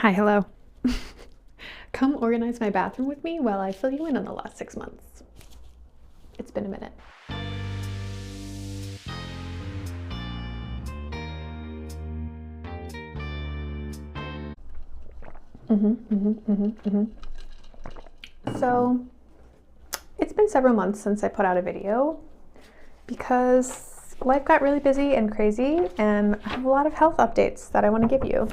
Hi, hello. Come organize my bathroom with me while I fill you in on the last 6 months. It's been a minute. So, it's been several months since I put out a video because life got really busy and crazy, and I have a lot of health updates that I want to give you.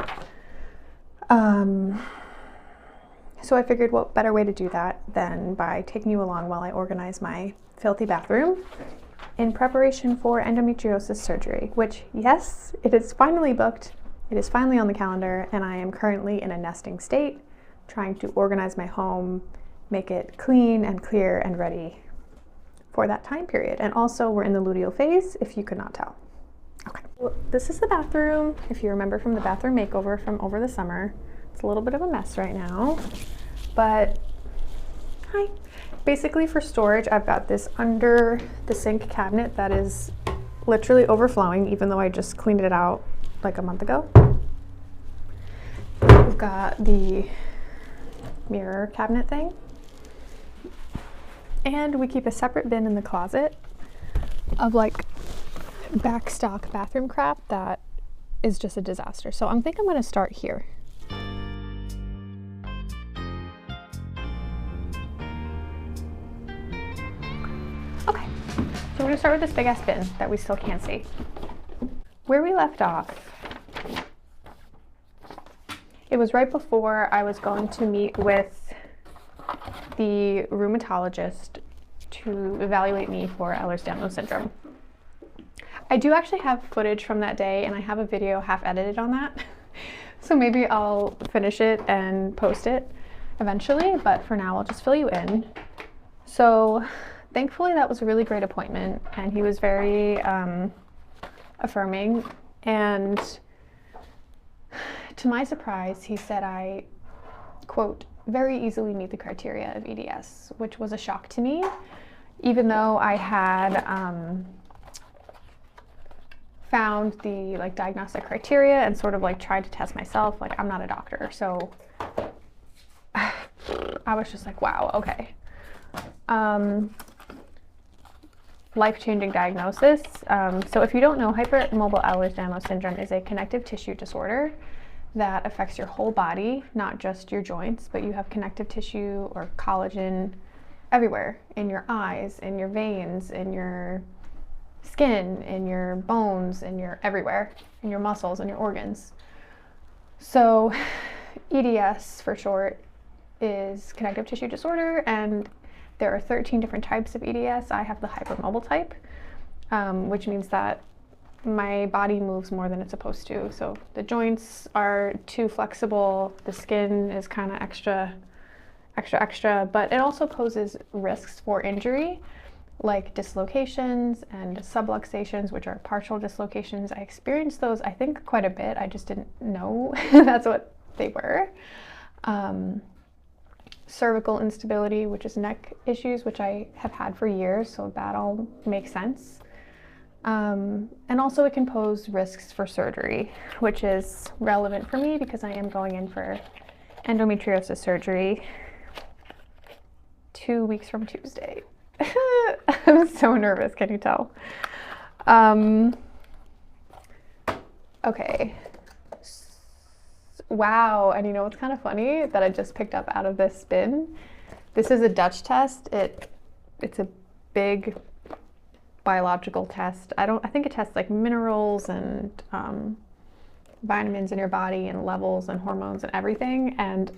So I figured what better way to do that than by taking you along while I organize my filthy bathroom in preparation for endometriosis surgery, which, yes, it is finally booked. It is finally on the calendar, and I am currently in a nesting state, trying to organize my home, make it clean and clear and ready for that time period. And also, we're in the luteal phase, if you could not tell. Okay, well, this is the bathroom. If you remember from the bathroom makeover from over the summer, it's a little bit of a mess right now, but hi. Basically, for storage, I've got this under the sink cabinet that is literally overflowing, even though I just cleaned it out like a month ago. We've got the mirror cabinet thing, and we keep a separate bin in the closet of like back stock bathroom crap that is just a disaster. So I think I'm going to start here. Okay, so we're going to start with this big ass bin that we still can't see. Where we left off, it was right before I was going to meet with the rheumatologist to evaluate me for Ehlers-Danlos syndrome. I do actually have footage from that day, and I have a video half edited on that. So maybe I'll finish it and post it eventually, but for now I'll just fill you in. So thankfully that was a really great appointment, and he was very affirming, and to my surprise, he said I, quote, very easily meet the criteria of EDS, which was a shock to me, even though I had found the like diagnostic criteria and sort of like tried to test myself. Like, I'm not a doctor, so I was just like, wow, okay. Life-changing diagnosis. So if you don't know, hypermobile Ehlers-Danlos syndrome is a connective tissue disorder that affects your whole body, not just your joints, but you have connective tissue or collagen everywhere, in your eyes, in your veins, in your skin, in your bones, in your everywhere, in your muscles, and your organs. So EDS for short is connective tissue disorder, and there are 13 different types of EDS. I have the hypermobile type, which means that my body moves more than it's supposed to. So the joints are too flexible, the skin is kind of extra, but it also poses risks for injury, like dislocations and subluxations, which are partial dislocations. I experienced those, I think, quite a bit. I just didn't know that's what they were. Cervical instability, which is neck issues, which I have had for years, so that all makes sense. And also it can pose risks for surgery, which is relevant for me because I am going in for endometriosis surgery 2 weeks from Tuesday. I'm so nervous, can you tell? Okay. Wow, and you know what's kind of funny that I just picked up out of this bin? This is a Dutch test. It's a big biological test. I think it tests like minerals and vitamins in your body and levels and hormones and everything. And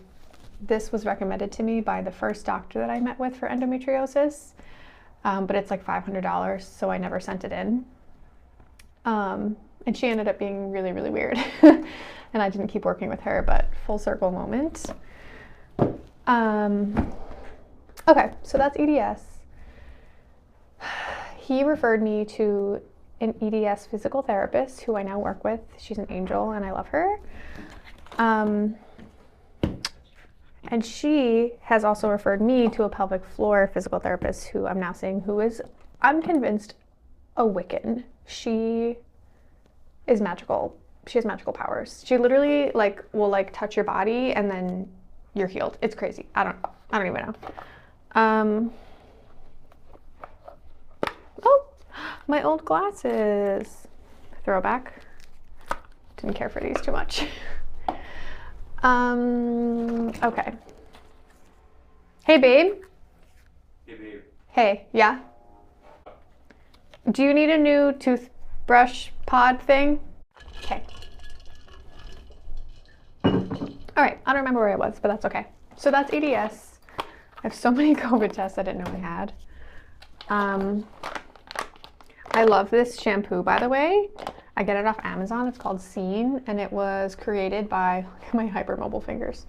this was recommended to me by the first doctor that I met with for endometriosis, but it's like $500, so I never sent it in. And she ended up being really, really weird. And I didn't keep working with her, but full circle moment. Okay, so that's EDS. He referred me to an EDS physical therapist who I now work with. She's an angel and I love her. And she has also referred me to a pelvic floor physical therapist who I'm now seeing, who is, I'm convinced, a Wiccan. She is magical. she has magical powers. She literally like will like touch your body and then you're healed. It's crazy. I don't even know. Oh, my old glasses. Throwback. Didn't care for these too much. Okay. Hey, babe. Hey, babe. Hey, yeah? Do you need a new toothbrush pod thing? Okay. All right, I don't remember where I was, but that's okay. So that's EDS. I have so many COVID tests I didn't know I had. I love this shampoo, by the way. I get it off Amazon. It's called Scene, and it was created by, look at my hypermobile fingers.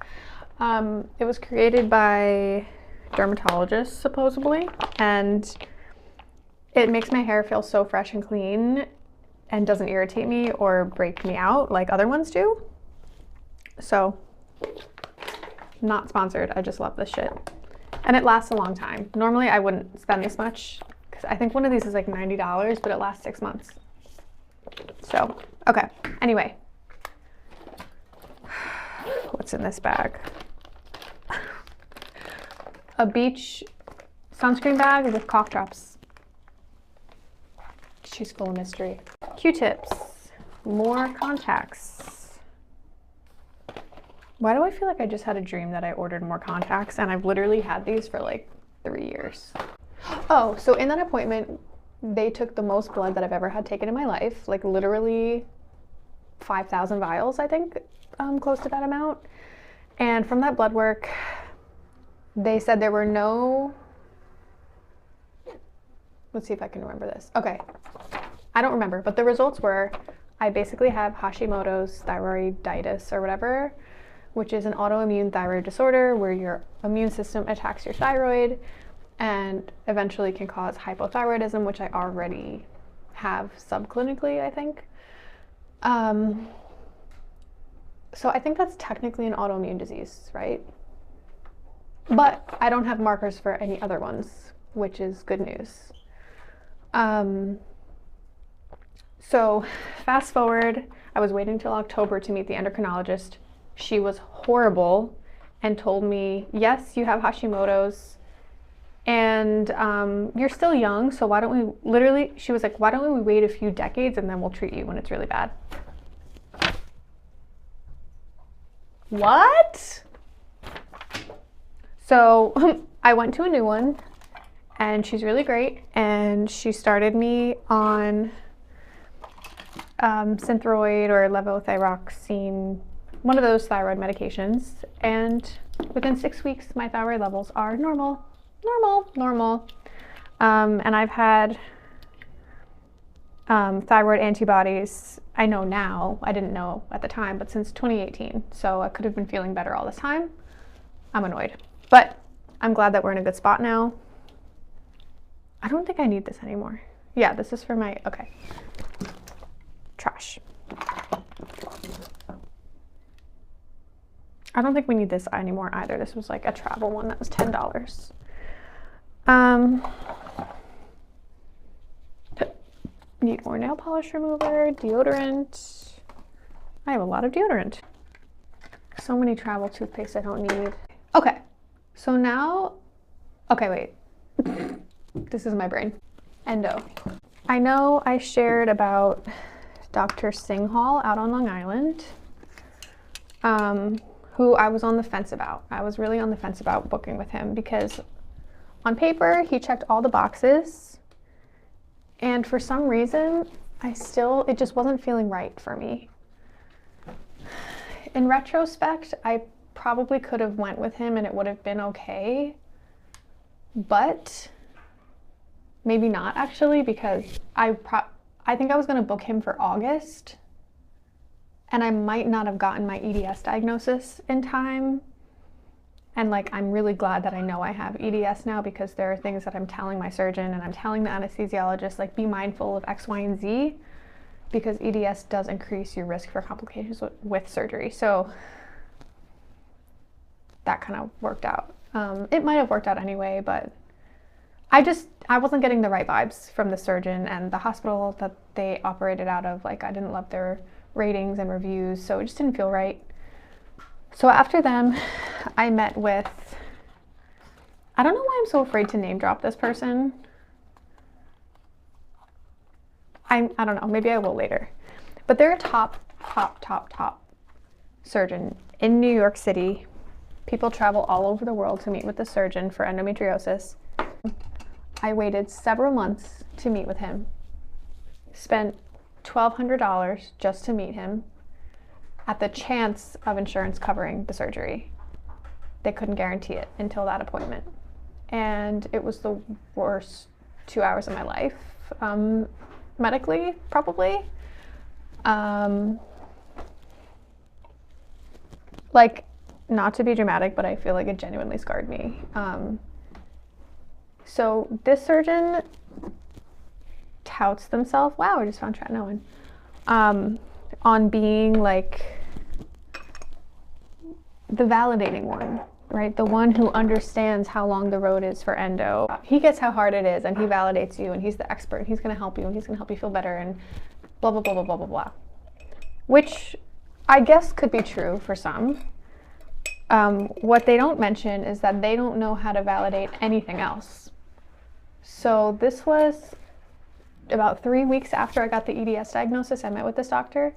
It was created by dermatologists, supposedly, and it makes my hair feel so fresh and clean and doesn't irritate me or break me out like other ones do. So, not sponsored. I just love this shit. And it lasts a long time. Normally, I wouldn't spend this much because I think one of these is like $90, but it lasts 6 months. So, okay. Anyway, what's in this bag? A beach sunscreen bag with cough drops. She's full of mystery. Q-tips, more contacts. Why do I feel like I just had a dream that I ordered more contacts and I've literally had these for like 3 years? Oh, so in that appointment, they took the most blood that I've ever had taken in my life, like literally 5,000 vials, I think, close to that amount. And from that blood work, they said there were no, let's see if I can remember this. Okay, I don't remember, but the results were I basically have Hashimoto's thyroiditis or whatever, which is an autoimmune thyroid disorder where your immune system attacks your thyroid and eventually can cause hypothyroidism, which I already have subclinically, I think. So I think that's technically an autoimmune disease, right? But I don't have markers for any other ones, which is good news. So fast forward, I was waiting till October to meet the endocrinologist. She was horrible and told me, yes, you have Hashimoto's and you're still young, so why don't we, literally, she was like, why don't we wait a few decades and then we'll treat you when it's really bad. What? So I went to a new one and she's really great, and she started me on Synthroid or levothyroxine, one of those thyroid medications, and within 6 weeks my thyroid levels are normal. And I've had thyroid antibodies, I know now, I didn't know at the time, but since 2018, so I could have been feeling better all this time. I'm annoyed, but I'm glad that we're in a good spot now. I don't think I need this anymore. Yeah, this is for my, okay. Trash. I don't think we need this anymore either. This was like a travel one that was $10. Need more nail polish remover, deodorant. I have a lot of deodorant. So many travel toothpaste I don't need. Okay, so now, okay, wait. This is my brain. Endo. I know I shared about Dr. Singhal out on Long Island, who I was on the fence about. I was really on the fence about booking with him because on paper, he checked all the boxes, and for some reason, it just wasn't feeling right for me. In retrospect, I probably could have went with him and it would have been okay, but maybe not actually, because I think I was gonna book him for August, and I might not have gotten my EDS diagnosis in time. And like, I'm really glad that I know I have EDS now, because there are things that I'm telling my surgeon and I'm telling the anesthesiologist, like, be mindful of X, Y, and Z, because EDS does increase your risk for complications with surgery. So that kind of worked out. It might have worked out anyway, but I wasn't getting the right vibes from the surgeon and the hospital that they operated out of. Like, I didn't love their ratings and reviews, so it just didn't feel right. So after them, I met with, I don't know why I'm so afraid to name drop this person. I don't know, maybe I will later. But they're a top surgeon in New York City. People travel all over the world to meet with the surgeon for endometriosis. I waited several months to meet with him. Spent $1,200 just to meet him at the chance of insurance covering the surgery. They couldn't guarantee it until that appointment. And it was the worst 2 hours of my life, medically, probably. Like, not to be dramatic, but I feel like it genuinely scarred me. So this surgeon touts themselves, wow, I just found tretinoin, on being like the validating one, right? The one who understands how long the road is for endo. He gets how hard it is, and he validates you, and he's the expert. He's going to help you, and he's going to help you feel better, and blah, blah, blah, blah, blah, blah, blah. Which I guess could be true for some. What they don't mention is that they don't know how to validate anything else. So this was about 3 weeks after I got the EDS diagnosis. I met with this doctor,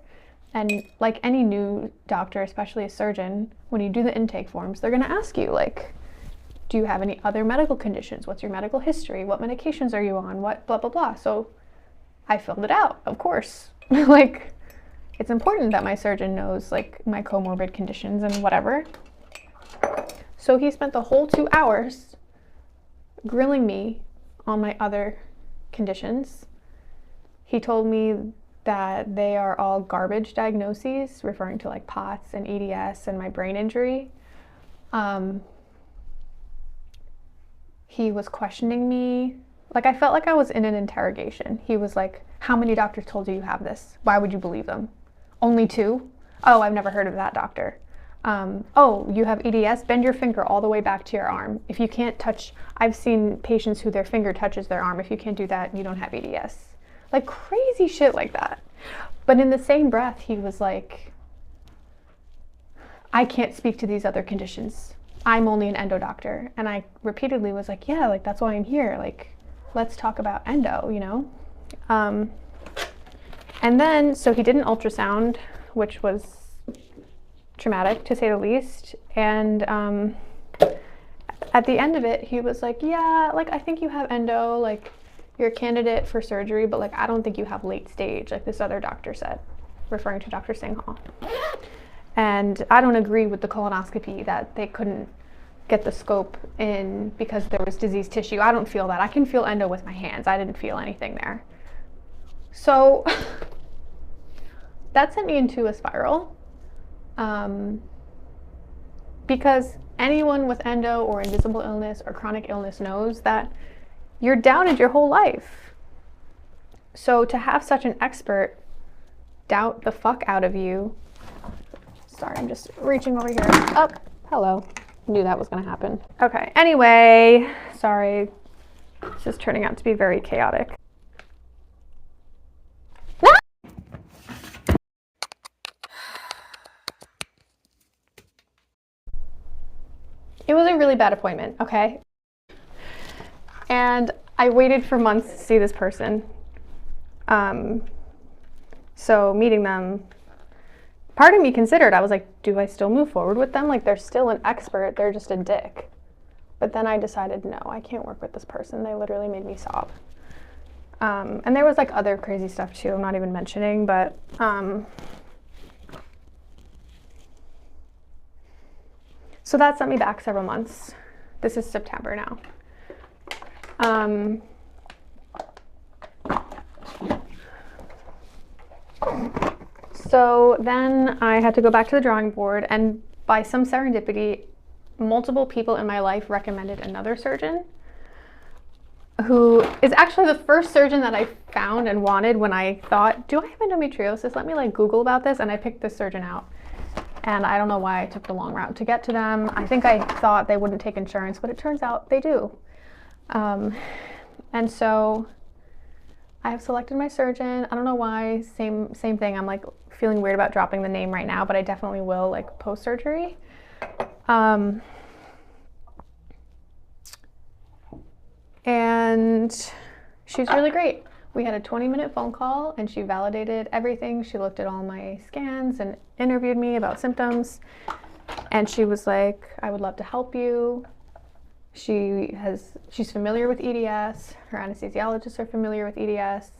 and like any new doctor, especially a surgeon, when you do the intake forms, they're going to ask you, like, do you have any other medical conditions? What's your medical history? What medications are you on? What blah, blah, blah. So I filled it out, of course. Like, it's important that my surgeon knows like my comorbid conditions and whatever. So he spent the whole 2 hours grilling me on my other conditions. He told me that they are all garbage diagnoses, referring to like POTS and EDS and my brain injury. He was questioning me. Like, I felt like I was in an interrogation. He was like, how many doctors told you you have this? Why would you believe them? Only 2? Oh, I've never heard of that doctor. Oh, you have EDS? Bend your finger all the way back to your arm. If you can't touch, I've seen patients who their finger touches their arm. If you can't do that, you don't have EDS. Like crazy shit like that. But in the same breath, he was like, I can't speak to these other conditions. I'm only an endo doctor. And I repeatedly was like, yeah, like that's why I'm here. Like, let's talk about endo, you know? And then, so he did an ultrasound, which was traumatic to say the least. And at the end of it, he was like, yeah, like I think you have endo, like you're a candidate for surgery, but like I don't think you have late stage, like this other doctor said, referring to Dr. Singhal. And I don't agree with the colonoscopy that they couldn't get the scope in because there was diseased tissue. I don't feel that. I can feel endo with my hands. I didn't feel anything there. So that sent me into a spiral. Because anyone with endo or invisible illness or chronic illness knows that you're doubted your whole life. So to have such an expert doubt the fuck out of you. Sorry, I'm just reaching over here. Oh, hello. Knew that was gonna happen. Okay, anyway, sorry. This is turning out to be very chaotic. It was a really bad appointment, okay? And I waited for months to see this person. So meeting them, part of me considered, I was like, do I still move forward with them? Like, they're still an expert, they're just a dick. But then I decided, no, I can't work with this person. They literally made me sob. And there was like other crazy stuff too, I'm not even mentioning, but so that sent me back several months. This is September now. So then I had to go back to the drawing board, and by some serendipity, multiple people in my life recommended another surgeon who is actually the first surgeon that I found and wanted when I thought, do I have endometriosis? Let me like Google about this, and I picked this surgeon out. And I don't know why I took the long route to get to them. I think I thought they wouldn't take insurance, but it turns out they do. And so I have selected my surgeon. I don't know why, same thing. I'm like feeling weird about dropping the name right now, but I definitely will, like, post-surgery. And she's really great. We had a 20-minute phone call and she validated everything. She looked at all my scans and interviewed me about symptoms. And she was like, I would love to help you. She's familiar with EDS. Her anesthesiologists are familiar with EDS.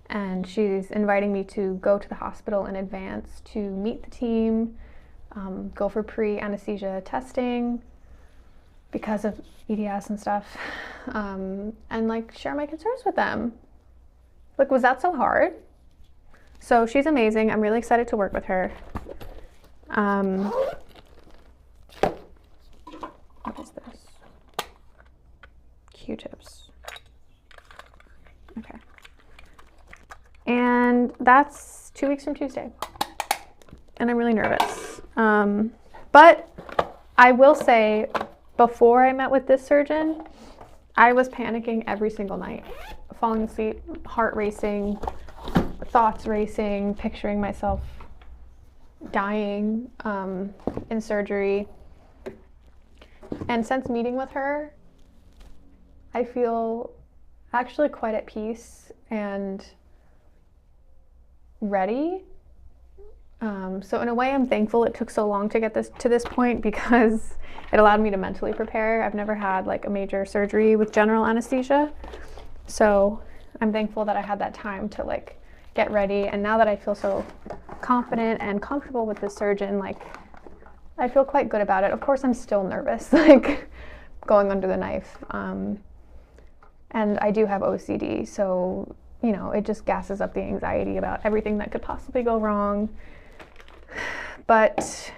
And she's inviting me to go to the hospital in advance to meet the team, go for pre-anesthesia testing because of EDS and stuff, and like share my concerns with them. Like, was that so hard? So she's amazing. I'm really excited to work with her. What is this? Q-tips. Okay. And that's 2 weeks from Tuesday. And I'm really nervous. But I will say, before I met with this surgeon, I was panicking every single night. Falling asleep, heart racing, thoughts racing, picturing myself dying in surgery. And since meeting with her, I feel actually quite at peace and ready. So in a way, I'm thankful it took so long to get to this point, because it allowed me to mentally prepare. I've never had like a major surgery with general anesthesia. So I'm thankful that I had that time to like get ready. And now that I feel so confident and comfortable with the surgeon, like I feel quite good about it. Of course, I'm still nervous, like going under the knife. And I do have OCD, so you know, it just gasses up the anxiety about everything that could possibly go wrong. But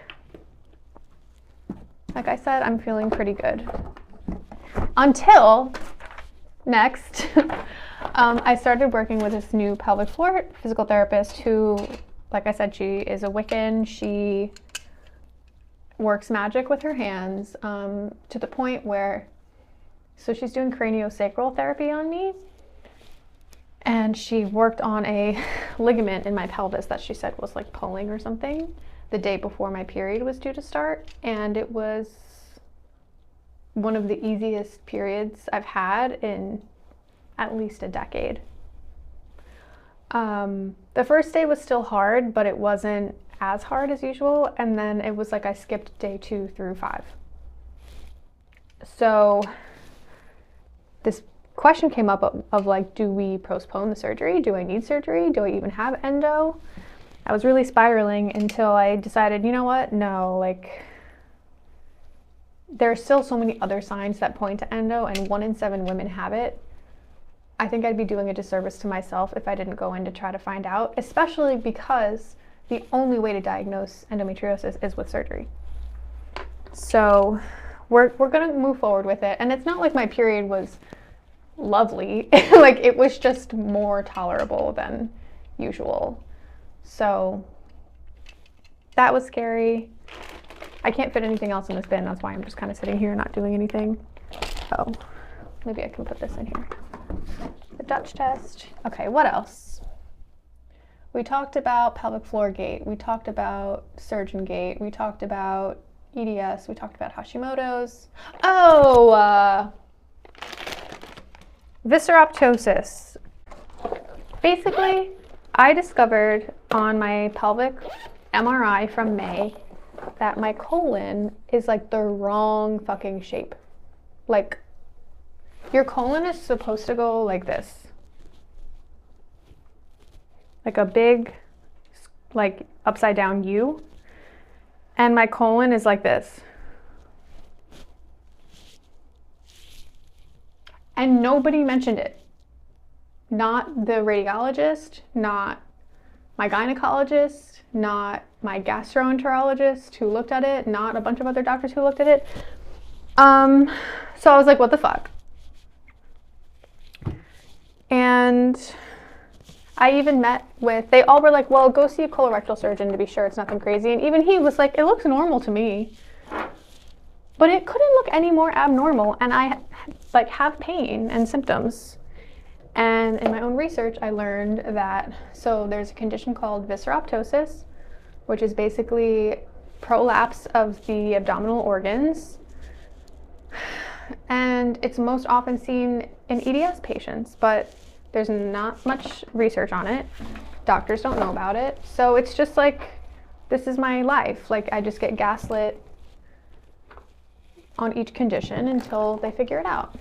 like I said, I'm feeling pretty good. Until next, I started working with this new pelvic floor physical therapist who, like I said, she is a Wiccan. She works magic with her hands to the point where, so she's doing craniosacral therapy on me. And she worked on a ligament in my pelvis that she said was like pulling or something the day before my period was due to start. And it was one of the easiest periods I've had in at least a decade. The first day was still hard, but it wasn't as hard as usual. And then it was like I skipped day 2 through 5. So this question came up of like, do we postpone the surgery? Do I need surgery? Do I even have endo? I was really spiraling until I decided, you know what? No, like there are still so many other signs that point to endo, and 1 in 7 women have it. I think I'd be doing a disservice to myself if I didn't go in to try to find out, especially because the only way to diagnose endometriosis is with surgery. So we're gonna move forward with it. And it's not like my period was lovely. Like it was just more tolerable than usual. So that was scary. I can't fit anything else in this bin. That's why I'm just kind of sitting here not doing anything. Oh, maybe I can put this in here. The Dutch test. Okay, what else? We talked about pelvic floor gait. We talked about surgeon gait. We talked about EDS. We talked about Hashimoto's. Oh, visceroptosis. Basically, I discovered on my pelvic MRI from May that my colon is like the wrong fucking shape. Like, your colon is supposed to go like this. Like a big, like upside down U. And my colon is like this. And nobody mentioned it. Not the radiologist, not my gynecologist, not my gastroenterologist who looked at it, not a bunch of other doctors who looked at it. So I was like, what the fuck? And I even met with, they all were like, well, go see a colorectal surgeon to be sure it's nothing crazy. And even he was like, it looks normal to me. But it couldn't look any more abnormal. And I like have pain and symptoms. And in my own research, I learned that, so there's a condition called visceroptosis. which is basically prolapse of the abdominal organs. And it's most often seen in EDS patients, but there's not much research on it. Doctors don't know about it. So it's just like, this is my life. Like, I just get gaslit on each condition until they figure it out.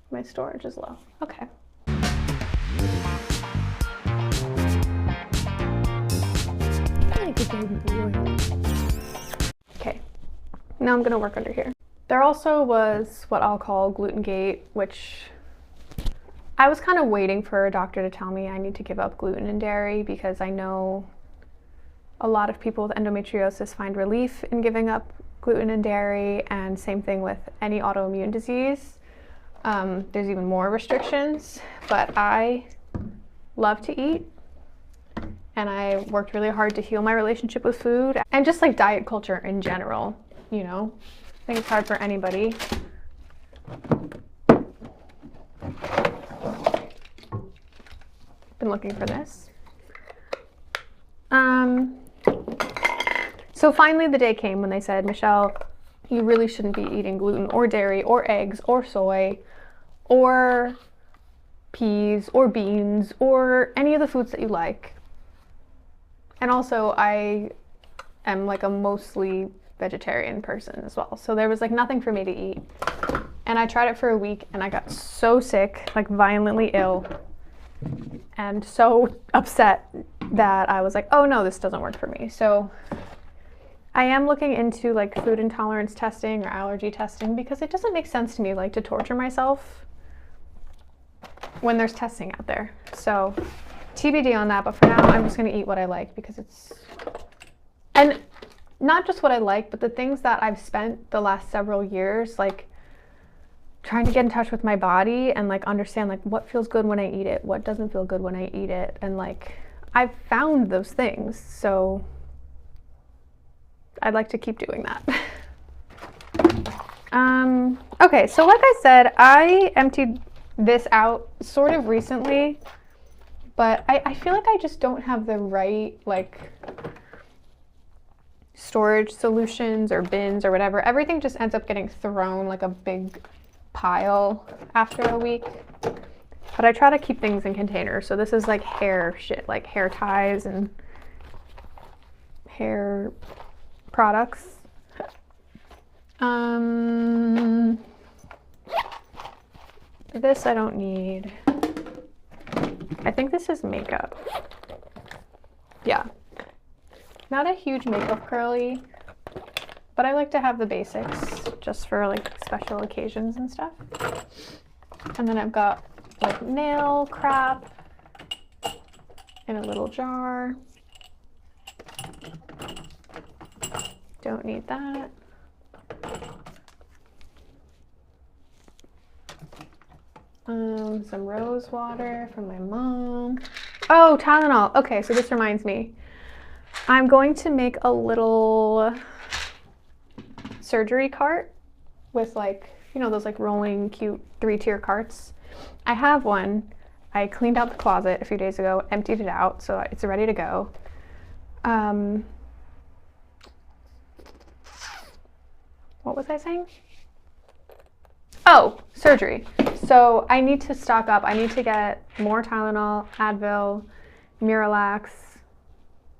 My storage is low. Okay. Okay, now I'm gonna work under here. There also was what I'll call gluten-gate, which I was kind of waiting for a doctor to tell me I need to give up gluten and dairy, because I know a lot of people with endometriosis find relief in giving up gluten and dairy, and same thing with any autoimmune disease. There's even more restrictions, but I love to eat, and I worked really hard to heal my relationship with food and just like diet culture in general, you know? I think it's hard for anybody. Been looking for this. So finally the day came when they said, Michelle, you really shouldn't be eating gluten or dairy or eggs or soy or peas or beans or any of the foods that you like. And also I am like a mostly vegetarian person as well. So there was like nothing for me to eat. And I tried it for a week and I got so sick, like violently ill, and so upset that I was like, oh no, this doesn't work for me. So I am looking into like food intolerance testing or allergy testing, because it doesn't make sense to me like to torture myself when there's testing out there. So TBD on that, but for now I'm just gonna eat what I like, because it's, and not just what I like, but the things that I've spent the last several years like trying to get in touch with my body and like understand like what feels good when I eat it, what doesn't feel good when I eat it, and like I've found those things, so I'd like to keep doing that. Okay, so like I said, I emptied this out sort of recently, but I feel like I just don't have the right like storage solutions or bins or whatever. Everything just ends up getting thrown like a big pile after a week. But I try to keep things in containers. So this is like hair shit, like hair ties and hair products. This I don't need. I think this is makeup. Yeah. Not a huge makeup girly, but I like to have the basics just for like special occasions and stuff. And then I've got like nail crap in a little jar. Don't need that. Some rose water from my mom. Oh, Tylenol. Okay, so this reminds me. I'm going to make a little surgery cart with like, you know, those like rolling cute 3-tier carts. I have one. I cleaned out the closet a few days ago, emptied it out, so it's ready to go. What was I saying? Oh, surgery. So I need to stock up. I need to get more Tylenol, Advil, Miralax.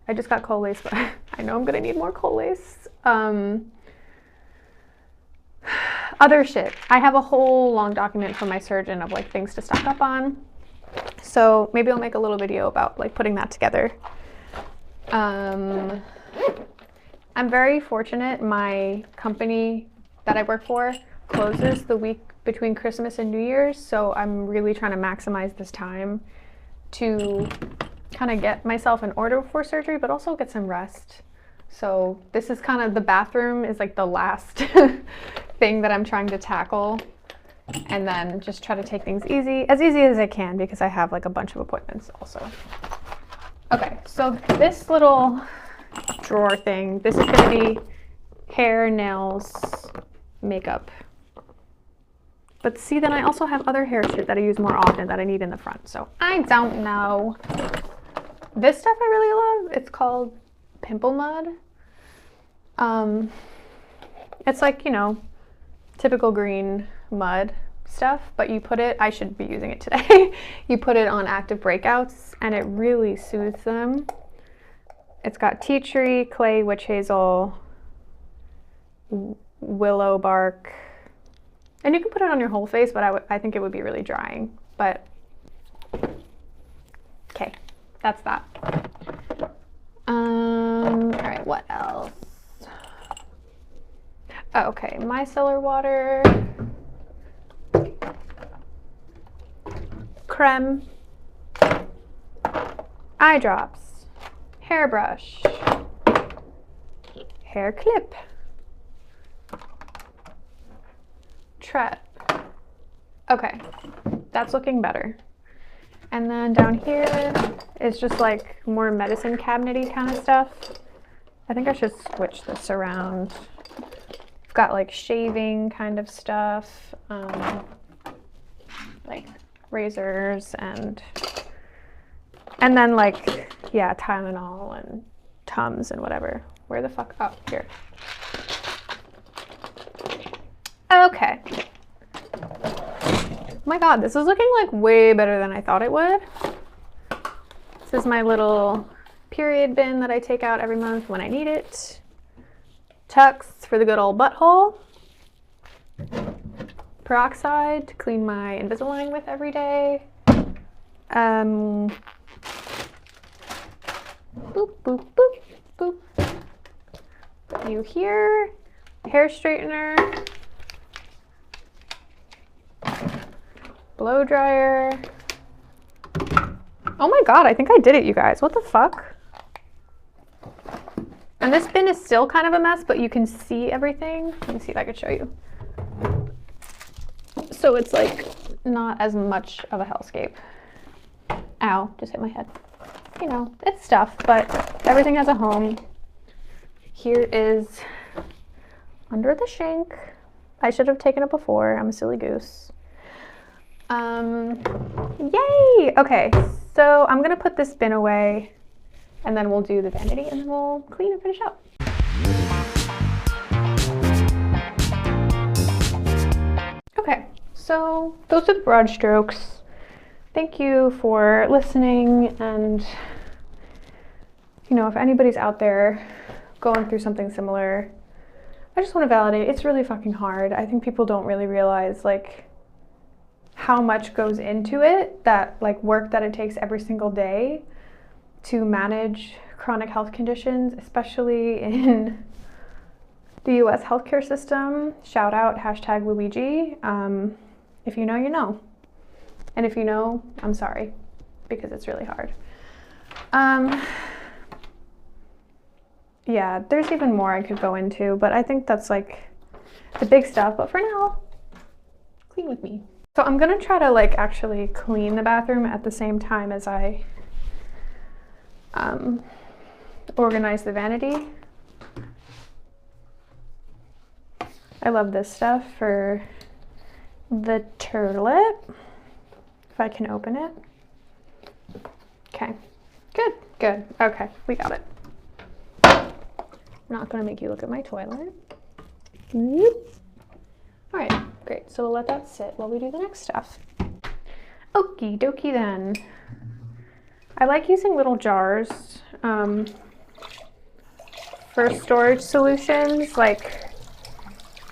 I just got Colace, but I know I'm gonna need more Colace. Other shit. I have a whole long document from my surgeon of like things to stock up on. So maybe I'll make a little video about like putting that together. I'm very fortunate. My company that I work for closes the week between Christmas and New Year's, so I'm really trying to maximize this time to kind of get myself in order before surgery, but also get some rest. So this is kind of, the bathroom is like the last thing that I'm trying to tackle, and then just try to take things easy as I can, because I have like a bunch of appointments also. Okay, so this little drawer thing, this is gonna be hair, nails, makeup. But see, then I also have other hair shit that I use more often that I need in the front, so I don't know. This stuff I really love. It's called pimple mud. It's like, you know, typical green mud stuff, but you put it, I should be using it today. You put it on active breakouts and it really soothes them. It's got tea tree, clay, witch hazel, willow bark, and you can put it on your whole face, but I think it would be really drying. But okay, that's that. All right, what else? Oh, okay, micellar water, creme, eye drops, hairbrush, hair clip, Tret. Okay, that's looking better. And then down here is just like more medicine cabinet-y kind of stuff. I think I should switch this around. I've got like shaving kind of stuff, like razors and then like, yeah, Tylenol and Tums and whatever. Where the fuck? Oh, here. Okay. Oh my God, this is looking like way better than I thought it would. This is my little period bin that I take out every month when I need it. Tux for the good old butthole. Peroxide to clean my Invisalign with every day. Boop, boop, boop, boop. Put you here. Hair straightener. Blow dryer. Oh my God, I think I did it, you guys. What the fuck? And this bin is still kind of a mess, but you can see everything. Let me see if I could show you. So it's like not as much of a hellscape. Ow, just hit my head. You know, it's stuff, but everything has a home. Here is under the sink. I should have taken it before. I'm a silly goose. Yay! Okay, so I'm gonna put this bin away and then we'll do the vanity and then we'll clean and finish up. Okay, so those are the broad strokes. Thank you for listening, and you know, if anybody's out there going through something similar, I just want to validate it's really fucking hard. I think people don't really realize like how much goes into it, that like work that it takes every single day to manage chronic health conditions, especially in the US healthcare system. Shout out #Luigi. If you know, you know. And if you know, I'm sorry, because it's really hard. Yeah, there's even more I could go into, but I think that's like the big stuff. But for now, clean with me. So I'm gonna try to like actually clean the bathroom at the same time as I organize the vanity. I love this stuff for the turlet. If I can open it. Okay, good, good. Okay, we got it. I'm not gonna make you look at my toilet. Whoop. All right, great. So we'll let that sit while we do the next stuff. Okie dokie then. I like using little jars for storage solutions. Like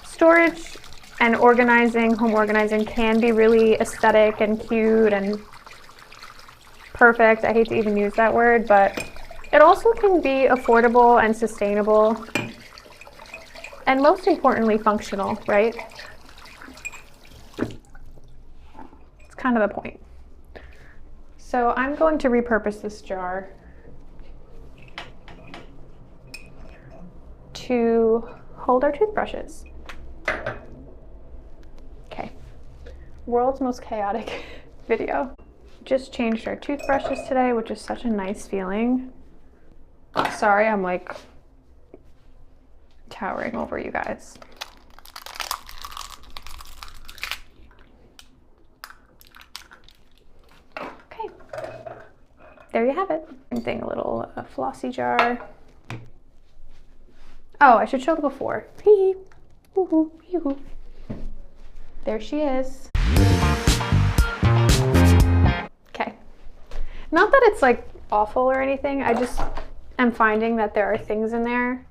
storage and organizing, home organizing can be really aesthetic and cute and perfect. I hate to even use that word, but it also can be affordable and sustainable. And most importantly, functional, right? It's kind of the point. So I'm going to repurpose this jar to hold our toothbrushes. Okay, world's most chaotic video. Just changed our toothbrushes today, which is such a nice feeling. Sorry, I'm like towering over you guys. Okay, there you have it. Same thing, a little flossy jar. Oh, I should show the before. Hee hoo, hoo. There she is. Okay. Not that it's like awful or anything. I just am finding that there are things in there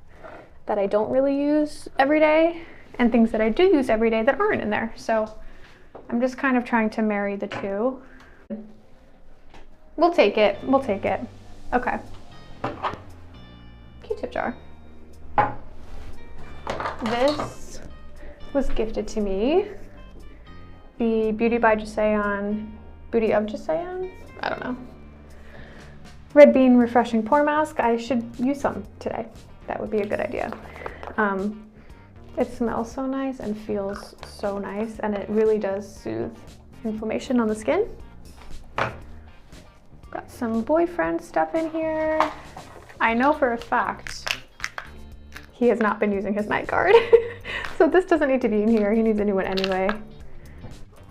that I don't really use every day and things that I do use every day that aren't in there. So I'm just kind of trying to marry the two. We'll take it. We'll take it. Okay. Q-tip jar. This was gifted to me. The Beauty of Gisayon. I don't know. Red Bean Refreshing Pore Mask. I should use some today. That would be a good idea. It smells so nice and feels so nice, and it really does soothe inflammation on the skin. Got some boyfriend stuff in here. I know for a fact he has not been using his night guard. So this doesn't need to be in here. He needs a new one anyway.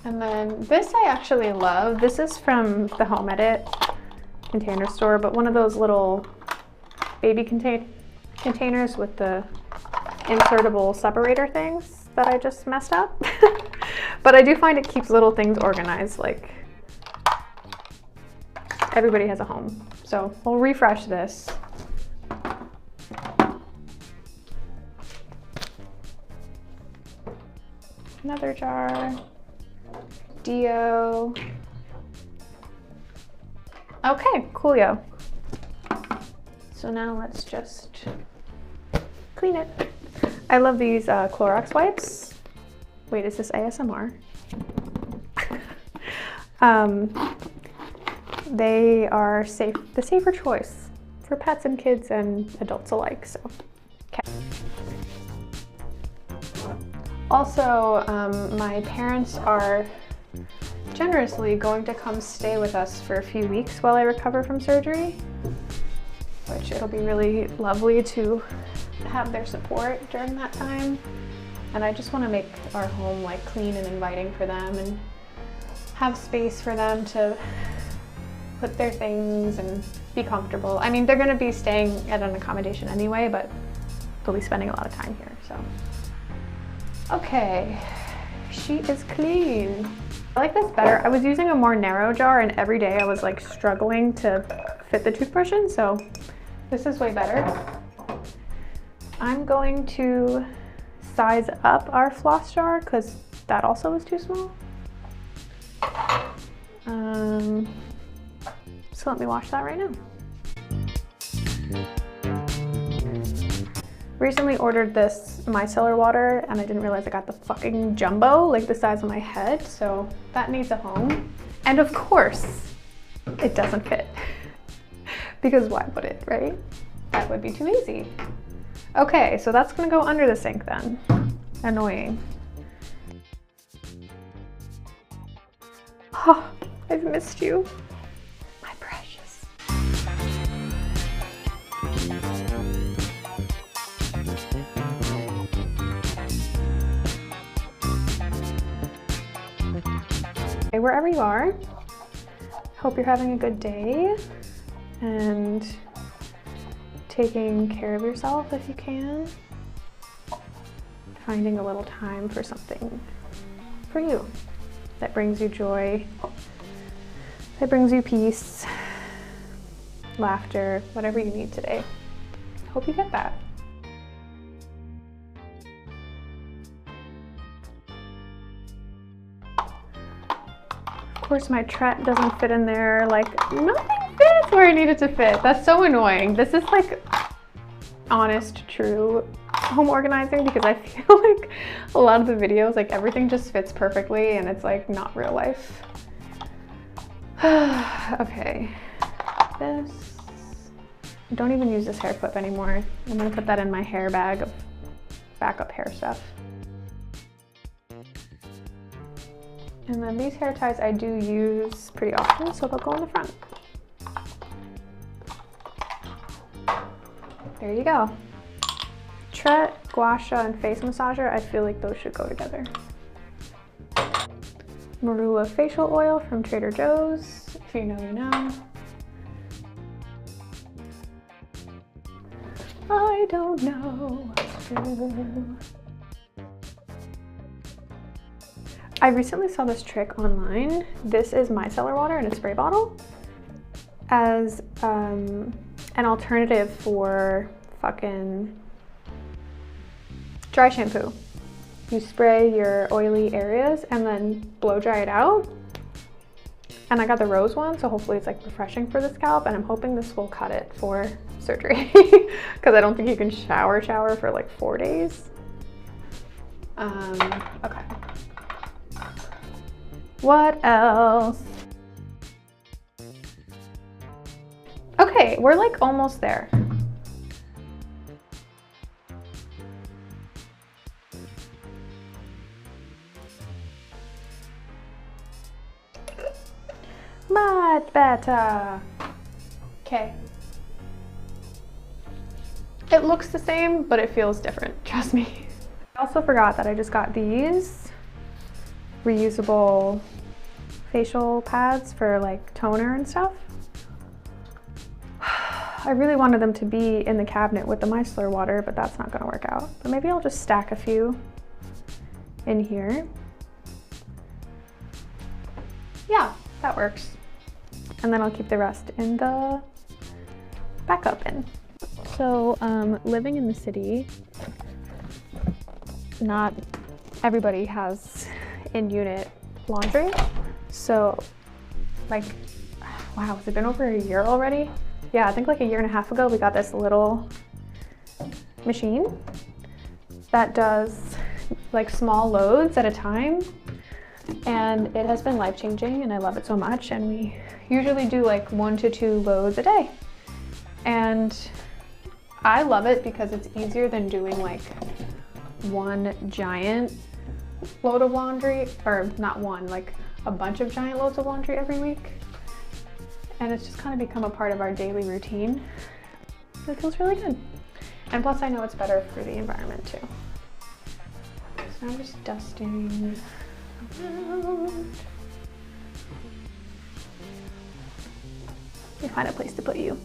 And then this I actually love. This is from the Home Edit container store, but one of those little baby containers with the insertable separator things that I just messed up. But I do find it keeps little things organized, like everybody has a home. So we'll refresh this. Another jar. Dio. Okay, coolio. So now let's just clean it. I love these Clorox wipes. Wait, is this ASMR? They are the safer choice for pets and kids and adults alike, so. Okay. Also, my parents are generously going to come stay with us for a few weeks while I recover from surgery, which it'll be really lovely to have their support during that time. And I just want to make our home like clean and inviting for them and have space for them to put their things and be comfortable. I mean, they're going to be staying at an accommodation anyway, but they'll be spending a lot of time here, so. Okay, she is clean. I like this better. I was using a more narrow jar and every day I was like struggling to fit the toothbrush in, so this is way better. I'm going to size up our floss jar because that also was too small. So let me wash that right now. Recently ordered this micellar water and I didn't realize I got the fucking jumbo, like the size of my head, so that needs a home. And of course, it doesn't fit. Because why would it, right? That would be too easy. Okay, so that's gonna go under the sink then. Annoying. Oh, I've missed you. My precious. Okay, wherever you are, hope you're having a good day and taking care of yourself if you can. Finding a little time for something for you that brings you joy, that brings you peace, laughter, whatever you need today. Hope you get that. Of course, my Tret doesn't fit in there. Like, nothing fits where I need it to fit. That's so annoying. This is like honest, true home organizing because I feel like a lot of the videos, like everything just fits perfectly and it's like not real life. Okay, this. I don't even use this hair clip anymore. I'm gonna put that in my hair bag of backup hair stuff. And then these hair ties I do use pretty often, so they'll go in the front. There you go. Tret, gua sha, and face massager, I feel like those should go together. Marula facial oil from Trader Joe's. If you know, you know. I don't know. I recently saw this trick online. This is micellar water in a spray bottle as an alternative for fucking dry shampoo. You spray your oily areas and then blow dry it out. And I got the rose one, so hopefully it's like refreshing for the scalp, and I'm hoping this will cut it for surgery because I don't think you can shower for like 4 days. Okay. What else? Okay, we're like almost there. Much better. Okay. It looks the same, but it feels different, trust me. I also forgot that I just got these reusable facial pads for like toner and stuff. I really wanted them to be in the cabinet with the micellar water, but that's not gonna work out. But maybe I'll just stack a few in here. Yeah, that works. And then I'll keep the rest in the backup bin. So living in the city, not everybody has in-unit laundry. So like, wow, has it been over a year already? Yeah, I think like a year and a half ago, we got this little machine that does like small loads at a time. And it has been life-changing and I love it so much. And we usually do like 1 to 2 loads a day. And I love it because it's easier than doing like one giant load of laundry, or not one, like a bunch of giant loads of laundry every week. And it's just kind of become a part of our daily routine. It feels really good. And plus I know it's better for the environment too. So I'm just dusting around. Let me find a place to put you.